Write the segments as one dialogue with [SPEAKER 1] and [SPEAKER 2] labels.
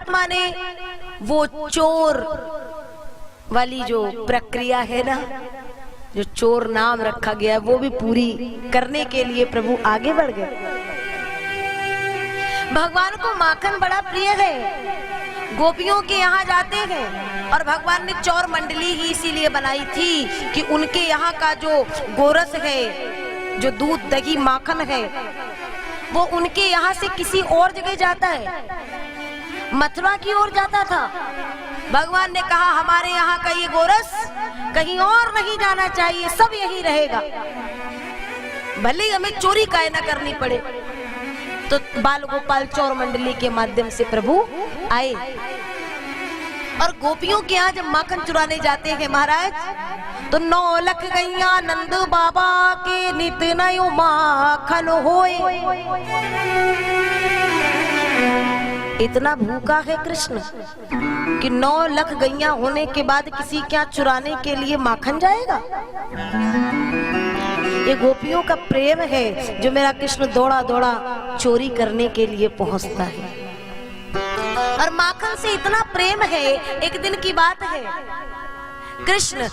[SPEAKER 1] परमात्मा ने वो चोर वाली जो प्रक्रिया है ना, जो चोर नाम रखा गया, वो भी पूरी करने के लिए प्रभु आगे बढ़ गए। भगवान को माखन बड़ा प्रिय है, गोपियों के यहाँ जाते हैं, और भगवान ने चौर मंडली ही इसीलिए बनाई थी कि उनके यहाँ का जो गोरस है, जो दूध दही माखन है, वो उनके यहाँ से किसी और जगह जाता है, मथुरा की ओर जाता था। भगवान ने कहा हमारे यहाँ का ये गोरस कहीं और नहीं जाना चाहिए, सब यही रहेगा, भले ही हमें चोरी काहे न करनी पड़े। तो बाल गोपाल चौर मंडली के माध्यम से प्रभु आए, और गोपियों के यहाँ जब माखन चुराने जाते हैं महाराज, तो 9 लाख गैया नंद बाबा के नित नयो माखन होए। इतना भूखा है कृष्ण कि 9 लाख गैया होने के बाद किसी क्या चुराने के लिए माखन जाएगा। ये गोपियों का प्रेम है जो मेरा कृष्ण दौड़ा दौड़ा चोरी करने के लिए पहुंचता है, और माखन से इतना प्रेम है। एक दिन की बात है, कृष्ण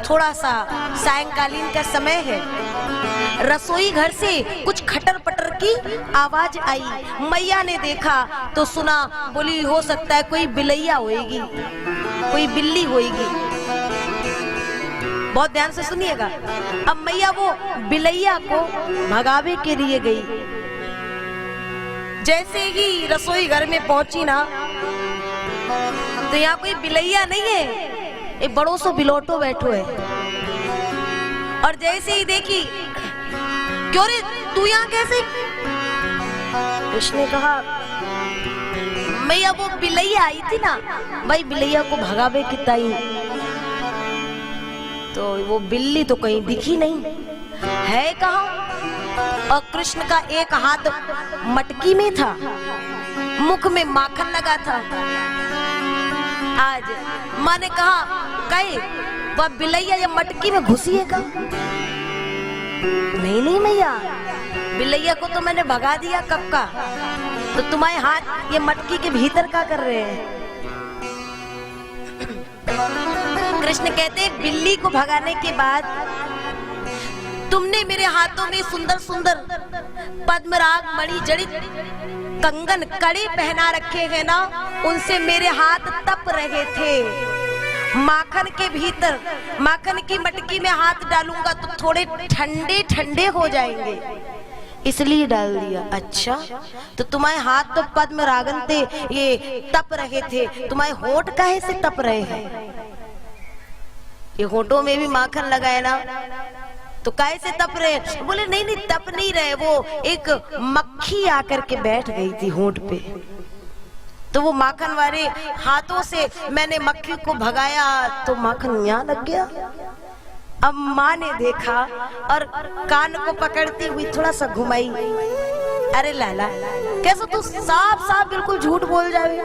[SPEAKER 1] थोड़ा सा सायंकालीन का समय है, रसोई घर से कुछ खटर पटर की आवाज आई। मैया ने देखा तो सुना, बोली हो सकता है कोई बिलैया होएगी, कोई बिल्ली होएगी। बहुत ध्यान से सुनिएगा। अब मैया वो बिलैया को भगावे के लिए गई। जैसे ही रसोई घर में पहुंची ना, तो यहाँ कोई बिलैया नहीं है, एक बड़ो सो बिलोटो बैठो है। और जैसे ही देखी, क्यों रे तू यहाँ कैसे? उसने कहा मैया वो बिलैया आई थी ना, भाई बिलैया को भगावे की ताई, तो वो बिल्ली तो कहीं दिखी नहीं है, कहाँ? और कृष्ण का एक हाथ मटकी में था, मुख में माखन लगा था। आज माँ ने कहा कहे वह बिलैया ये मटकी में घुसी है का? नहीं नहीं मैया, बिलैया को तो मैंने भगा दिया कब का, तो तुम्हारे हाथ ये मटकी के भीतर क्या कर रहे हैं? कृष्ण कहते बिल्ली को भगाने के बाद तुमने मेरे हाथों में सुंदर सुंदर पद्मराग मणि जड़ित कंगन कड़े पहना रखे हैं ना, उनसे मेरे हाथ तप रहे थे। माखन के भीतर, माखन की मटकी में हाथ डालूंगा तो थोड़े ठंडे ठंडे हो जाएंगे, इसलिए डाल दिया। अच्छा, तो तुम्हारे हाथ तो पद्मरागन थे, ये तप रहे थे, तुम्हारे होठ काहे से तप रहे हैं? ये होठों में भी माखन लगाए ना, तो काहे से तप रहे? बोले नहीं नहीं तप नहीं रहे, वो एक मक्खी आकर के बैठ गई थी होठ पे, तो वो माखन वाले हाथों से मैंने मक्खी को भगाया तो माखन यहाँ लग गया। अब माँ ने देखा और कान को पकड़ती हुई थोड़ा सा घुमाई, अरे लाला कैसे तू साफ साफ बिल्कुल झूठ बोल जाए?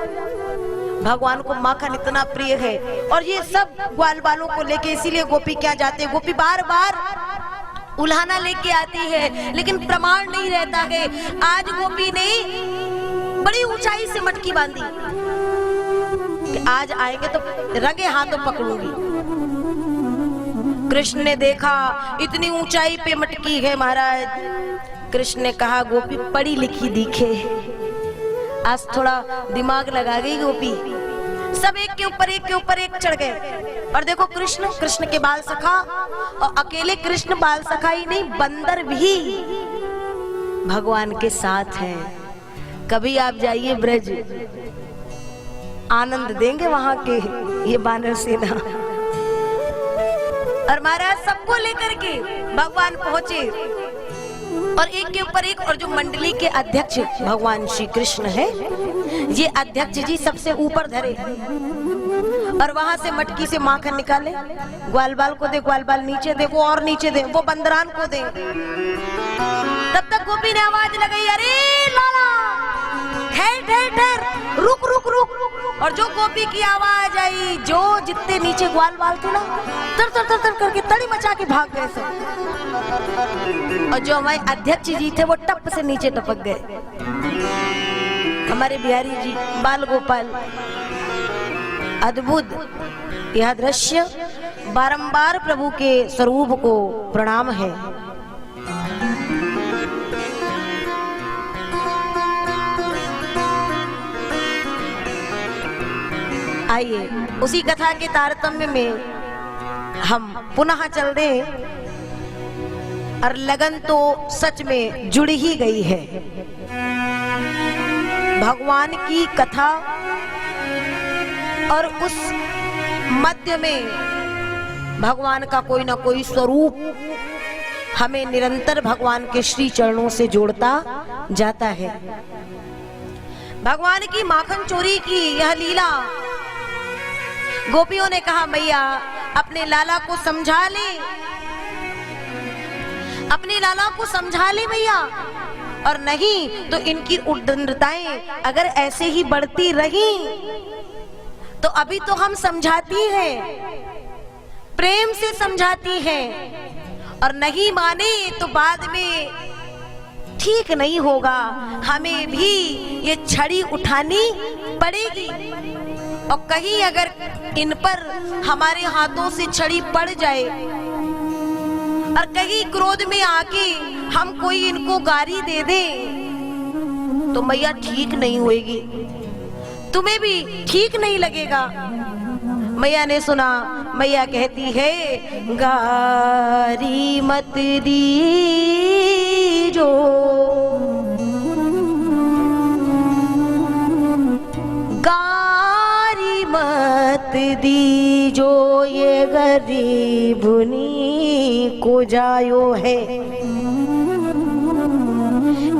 [SPEAKER 1] भगवान को माखन इतना प्रिय है, और ये सब ग्वाल बालों को लेके इसीलिए गोपी क्या जाते हैं, गोपी बार बार उल्हाना लेके आती है, लेकिन प्रमाण नहीं रहता है। आज गोपी ने बड़ी ऊंचाई से मटकी बांधी कि आज आएंगे तो रंगे हाथों पकड़ूंगी। कृष्ण ने देखा इतनी ऊंचाई पे मटकी है महाराज। कृष्ण ने कहा गोपी पढ़ी लिखी दिखे, आज थोड़ा दिमाग लगा गई गोपी। सब एक के ऊपर एक चढ़ गए, और देखो कृष्ण, कृष्ण के बाल सखा, और अकेले कृष्ण बाल सखा ही नहीं, बंदर भी भगवान के साथ हैं। कभी आप जाइए ब्रज, आनंद देंगे वहां के ये बानर सेना। और महाराज सबको लेकर के भगवान पहुंचे, और एक के ऊपर एक, और जो मंडली के अध्यक्ष भगवान श्री कृष्ण है, ये अध्यक्ष जी सबसे ऊपर धरे, और वहां से मटकी से माखन निकाले, ग्वाल बाल को दे, ग्वाल बाल नीचे दे, वो और नीचे दे, वो बंदरान को दे। तब तक गोपी ने आवाज लगाई, अरे लाला ठहर ठहर ठहर, रुक रुक रुक। और जो गोपी की आवाज आई, जो जितने नीचे ग्वाल बाल थे ना, तर तर तर तर करके तड़ी मचा के भाग गए सब, और जो हमारे अध्यक्ष जी थे वो टप से नीचे टपक गए। हमारे बिहारी जी बाल गोपाल, अद्भुत यह दृश्य, बारंबार प्रभु के स्वरूप को प्रणाम है। आइए उसी कथा के तारतम्य में हम पुनः चल दें, और लगन तो सच में जुड़ ही गई है। भगवान की कथा और उस मध्य में भगवान का कोई ना कोई स्वरूप हमें निरंतर भगवान के श्री चरणों से जोड़ता जाता है। भगवान की माखन चोरी की यह लीला, गोपियों ने कहा मैया अपने लाला को समझा ले, अपने लाला को समझा ले मैया, और नहीं तो इनकी उद्दंडताएं अगर ऐसे ही बढ़ती रही तो अभी तो हम समझाती हैं, प्रेम से समझाती हैं, और नहीं माने तो बाद में ठीक नहीं होगा, हमें भी ये छड़ी उठानी पड़ेगी। और कहीं अगर इन पर हमारे हाथों से छड़ी पड़ जाए और कहीं क्रोध में आके हम कोई इनको गारी दे दे तो मैया ठीक नहीं होएगी, तुम्हें भी ठीक नहीं लगेगा। मैया ने सुना, मैया कहती है गारी मत दीजो, गारी मत दीजो, ये गरीबनी को जायो है।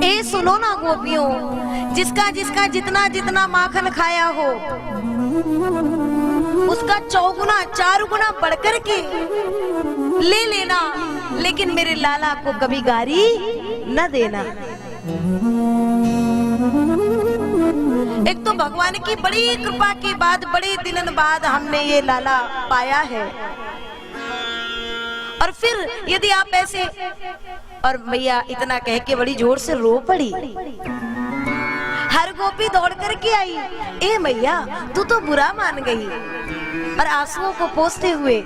[SPEAKER 1] ए सुनो ना गोपियों, जिसका जिसका जितना जितना माखन खाया हो उसका 4 गुना 4 गुना बढ़कर के ले लेना, लेकिन मेरे लाला को कभी गारी न देना। एक तो भगवान की बड़ी कृपा के बाद बड़े दिनों बाद हमने ये लाला पाया है, और फिर यदि आप ऐसे, और मैया इतना कह के बड़ी जोर से रो पड़ी। हर गोपी दौड़ करके आई, ए मैया तू तो बुरा मान गई, और आंसुओं को पोंछते हुए,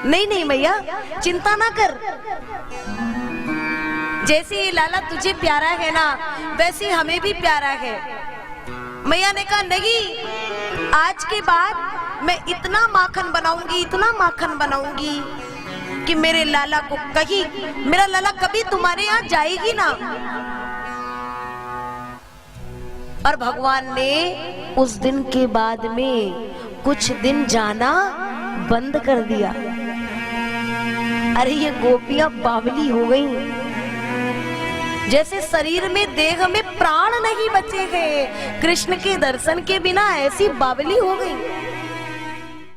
[SPEAKER 1] नहीं नहीं मैया चिंता ना कर, जैसे ये लाला तुझे प्यारा है ना वैसे हमें भी प्यारा है। मैया ने कहा नहीं, आज के बाद मैं इतना माखन बनाऊंगी, इतना माखन बनाऊंगी कि मेरे लाला को कहीं, मेरा लाला कभी तुम्हारे यहाँ जाएगी ना। और भगवान ने उस दिन के बाद में कुछ दिन जाना बंद कर दिया। अरे ये गोपियां बावली हो गई, जैसे शरीर में देह में प्राण नहीं बचे गए, कृष्ण के दर्शन के बिना ऐसी बावली हो गई।